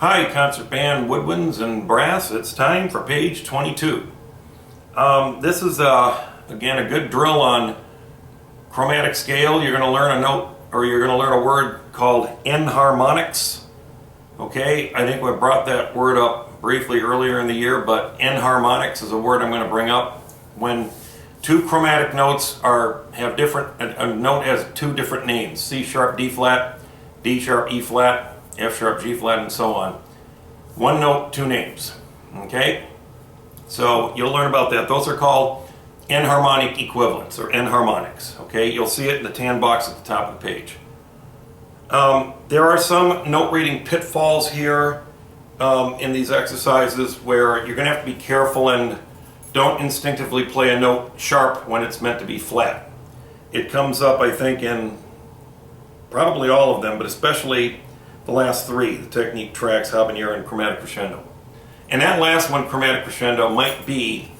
Hi, concert band Woodwinds and Brass. It's time for page 22. This is, again, a good drill on chromatic scale. You're going to learn a note, or you're going to learn a word called enharmonics. Okay, I think we brought that word up briefly earlier in the year, but enharmonics is a word I'm going to bring up. When two chromatic notes have different, a note has two different names: C sharp, D flat, D sharp, E flat, F sharp, G flat, and so on. One note, two names. Okay? So you'll learn about that. Those are called enharmonic equivalents, or enharmonics. Okay? You'll see it in the tan box at the top of the page. There are some note reading pitfalls here in these exercises where you're going to have to be careful and don't instinctively play a note sharp when it's meant to be flat. It comes up, I think, in probably all of them, but especially the last three: the technique, tracks, habanero, and chromatic crescendo. And that last one, chromatic crescendo, might be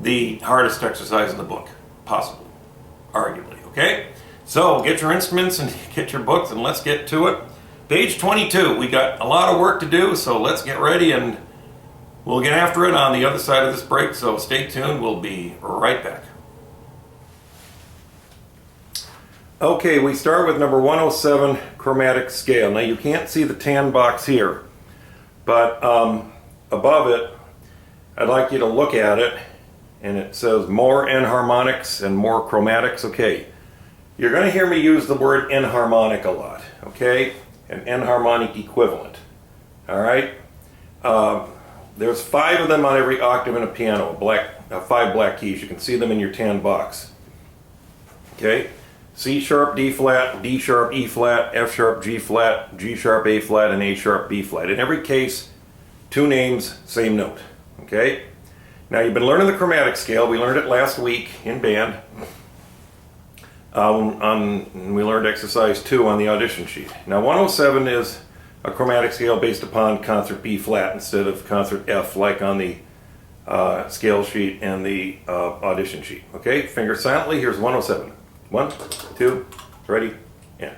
the hardest exercise in the book, possibly, arguably. Okay? So get your instruments and get your books and let's get to it. Page 22. We got a lot of work to do, so let's get ready and we'll get after it on the other side of this break. So stay tuned. We'll be right back. Okay, we start with number 107, Chromatic Scale. Now you can't see the tan box here, but above it, I'd like you to look at it, and it says more enharmonics and more chromatics. Okay, you're going to hear me use the word enharmonic a lot, okay? An enharmonic equivalent, all right? There's 5 of them on every octave in a piano, 5 black keys. You can see them in your tan box, okay? C sharp, D flat, D sharp, E flat, F sharp, G flat, G sharp, A flat, and A sharp, B flat. In every case, 2 names, same note. Okay? Now you've been learning the chromatic scale. We learned it last week in band. We learned exercise 2 on the audition sheet. Now 107 is a chromatic scale based upon concert B flat instead of concert F, like on the scale sheet and the audition sheet. Okay? Finger silently. Here's 107. 1, 2, ready, and.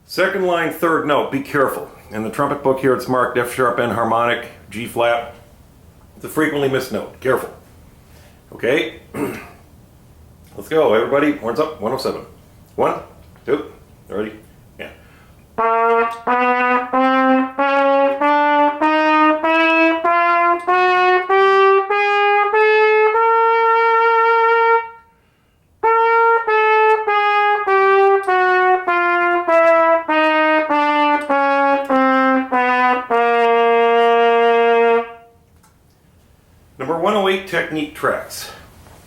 Second line, third note, be careful. In the trumpet book here it's marked F sharp, enharmonic, G flat. It's a frequently missed note. Careful. Okay? Let's go, everybody. Horns up. 107. 1, 2, ready, and. Number 108, technique tracks.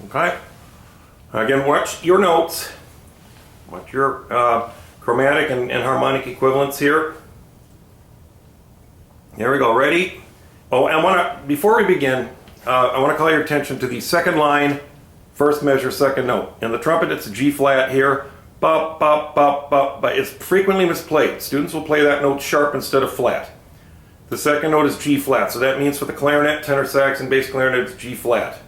Okay? Again, watch your notes. Watch your chromatic and harmonic equivalents here. There we go. Ready? Oh, before we begin, I want to call your attention to the second line, first measure, second note. In the trumpet, it's a G flat here. Bop, bop, bop, bop, but it's frequently misplayed. Students will play that note sharp instead of flat. The second note is G flat, so that means for the clarinet, tenor sax, and bass clarinet, it's G flat.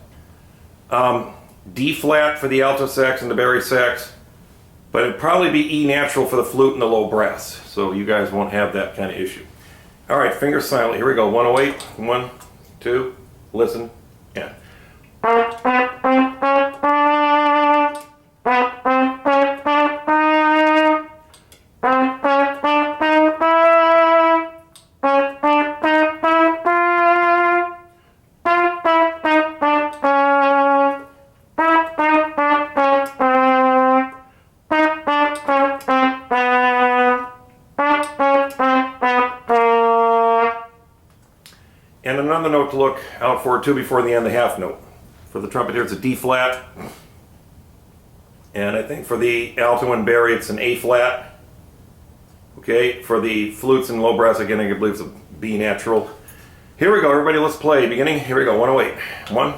D flat for the alto sax and the bari sax, but it'd probably be E natural for the flute and the low brass, so you guys won't have that kind of issue. All right, fingers silently. Here we go. 108. 1, 2, listen, and. And another note to look out for too before the end, the half note. For the trumpet here it's a D flat. And I think for the alto and bari it's an A flat. Okay, for the flutes and low brass again I believe it's a B natural. Here we go, everybody, let's play. Beginning, here we go, 108. 1,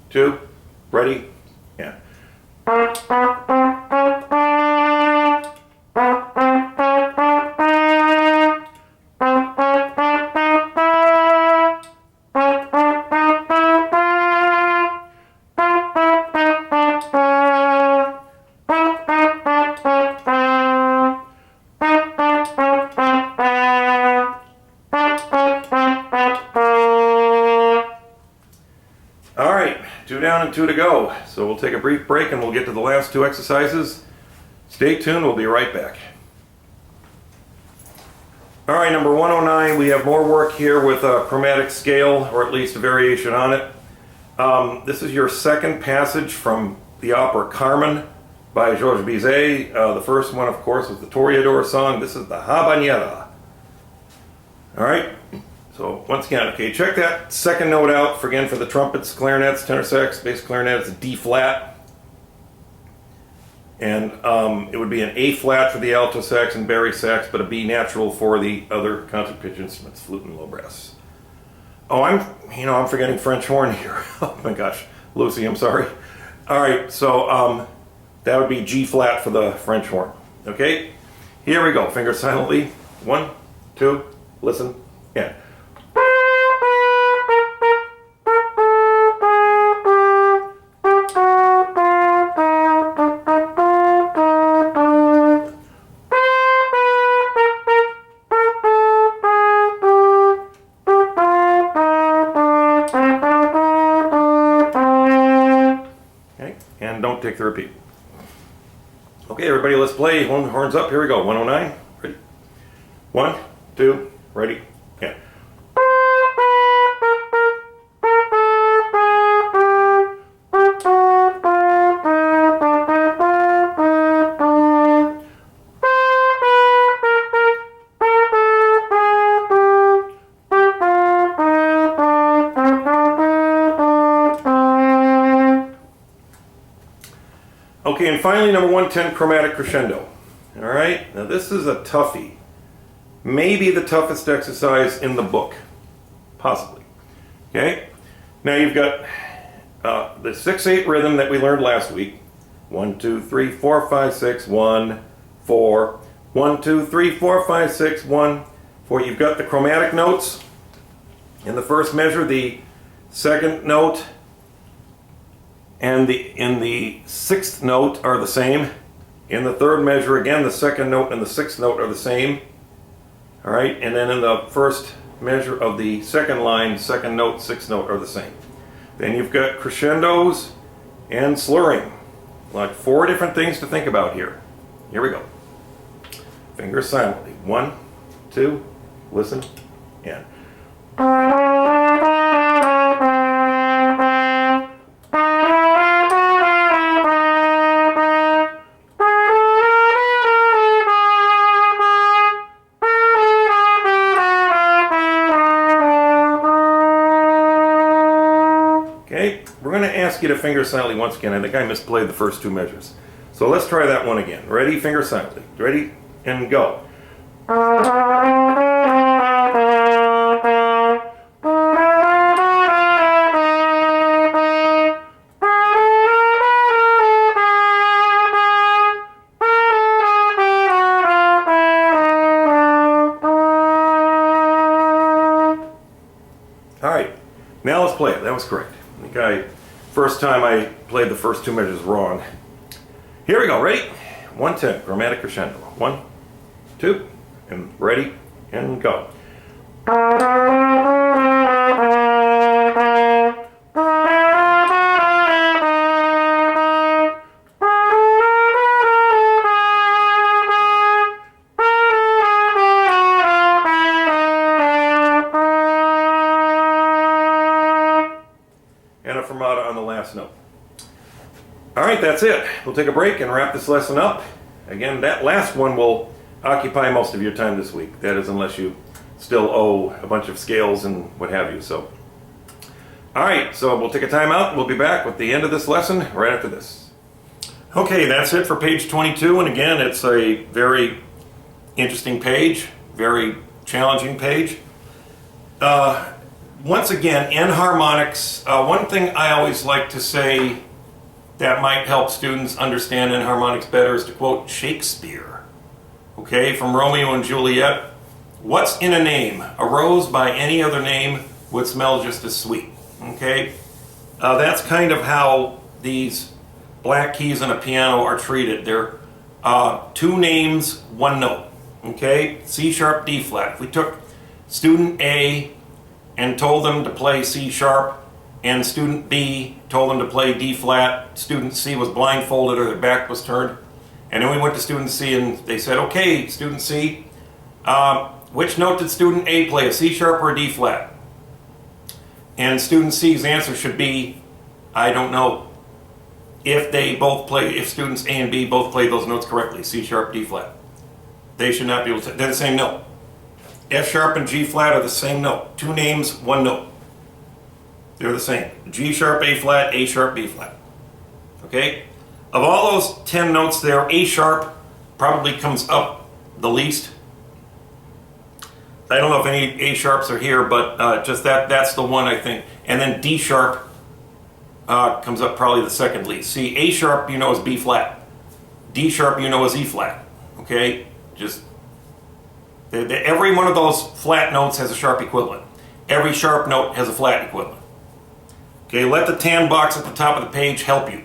2, ready, yeah. on and 2 to go. So we'll take a brief break and we'll get to the last 2 exercises. Stay tuned, we'll be right back. All right, number 109, we have more work here with a chromatic scale, or at least a variation on it. This is your second passage from the opera Carmen by Georges Bizet. The first one, of course, was the Toreador song. This is the Habanera. All right, so once again, okay, check that second note out for the trumpets, clarinets, tenor sax, bass clarinet. It's a D flat. And it would be an A flat for the alto sax and bari sax, but a B natural for the other concert pitch instruments, flute and low brass. Oh, I'm forgetting French horn here. Oh my gosh, Lucy, I'm sorry. All right, so that would be G flat for the French horn. Okay, here we go. Finger silently. 1, 2, listen, and. And don't take the repeat. Okay, everybody, let's play. Horns up. Here we go. 109. Ready? 1, 2, ready, and. Okay, and finally, number 110, chromatic crescendo. All right, now this is a toughie. Maybe the toughest exercise in the book, possibly. Okay, now you've got the 6/8 rhythm that we learned last week. 1, 2, 3, 4, 5, 6, 1, 4. 1, 2, 3, 4, 5, 6, 1, 4. You've got the chromatic notes in the first measure, the second note and in the 6th note are the same. In the third measure, again, the second note and the 6th note are the same. All right, and then in the first measure of the second line, second note, 6th note are the same. Then you've got crescendos and slurring. Like 4 different things to think about here. Here we go. Fingers silently. 1, 2, listen, and. Okay, we're going to ask you to finger silently once again. I think I misplayed the first 2 measures. So let's try that one again. Ready? Finger silently. Ready? And go. All right, now let's play it. That was correct. I think first time I played the first 2 measures wrong. Here we go. Ready? 110, chromatic crescendo. 1, 2, and ready, and go. And a fermata on the last note. All right, that's it. We'll take a break and wrap this lesson up. Again, that last one will occupy most of your time this week. That is, unless you still owe a bunch of scales and what have you. So, all right, so we'll take a time out. We'll be back with the end of this lesson right after this. Okay, that's it for page 22. And again, it's a very interesting page, very challenging page. Once again, in harmonics, one thing I always like to say that might help students understand in harmonics better is to quote Shakespeare. Okay, from Romeo and Juliet. What's in a name? A rose by any other name would smell just as sweet. Okay, that's kind of how these black keys on a piano are treated. They're 2 names, 1 note. Okay, C sharp, D flat. If we took student A and told them to play C sharp, and student B told them to play D flat. Student C was blindfolded or their back was turned. And then we went to student C and they said, okay, student C, which note did student A play, a C sharp or a D flat? And student C's answer should be, I don't know. If students A and B both play those notes correctly, C sharp, D flat, they should not be able to, they're the same note. F sharp and G flat are the same note. Two names, one note. They're the same. G sharp, A flat, A sharp, B flat. Okay? Of all those 10 notes there, A sharp probably comes up the least. I don't know if any A sharps are here, but just that's the one I think. And then D sharp comes up probably the second least. See, A sharp you know is B flat. D sharp you know is E flat. Okay? Just every one of those flat notes has a sharp equivalent. Every sharp note has a flat equivalent. Okay, let the tan box at the top of the page help you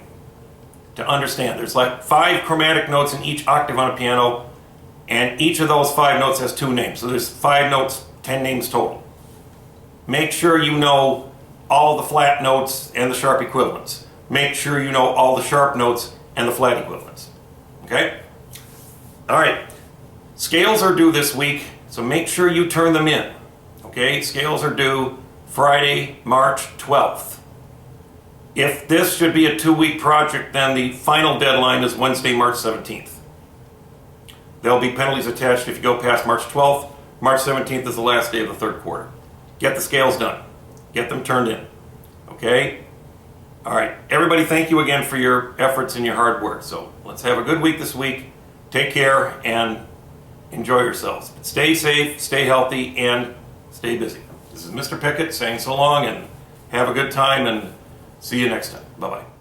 to understand. There's like 5 chromatic notes in each octave on a piano, and each of those 5 notes has 2 names. So there's 5 notes, 10 names total. Make sure you know all the flat notes and the sharp equivalents. Make sure you know all the sharp notes and the flat equivalents. Okay? All right. Scales are due this week, so make sure you turn them in. Okay? Scales are due Friday, March 12th. If this should be a 2-week project, then the final deadline is Wednesday, March 17th. There'll be penalties attached if you go past March 12th. March 17th is the last day of the third quarter. Get the scales done. Get them turned in. Okay? All right. Everybody, thank you again for your efforts and your hard work. So let's have a good week this week. Take care and enjoy yourselves. But stay safe, stay healthy, and stay busy. This is Mr. Pickett saying so long and have a good time and see you next time. Bye-bye.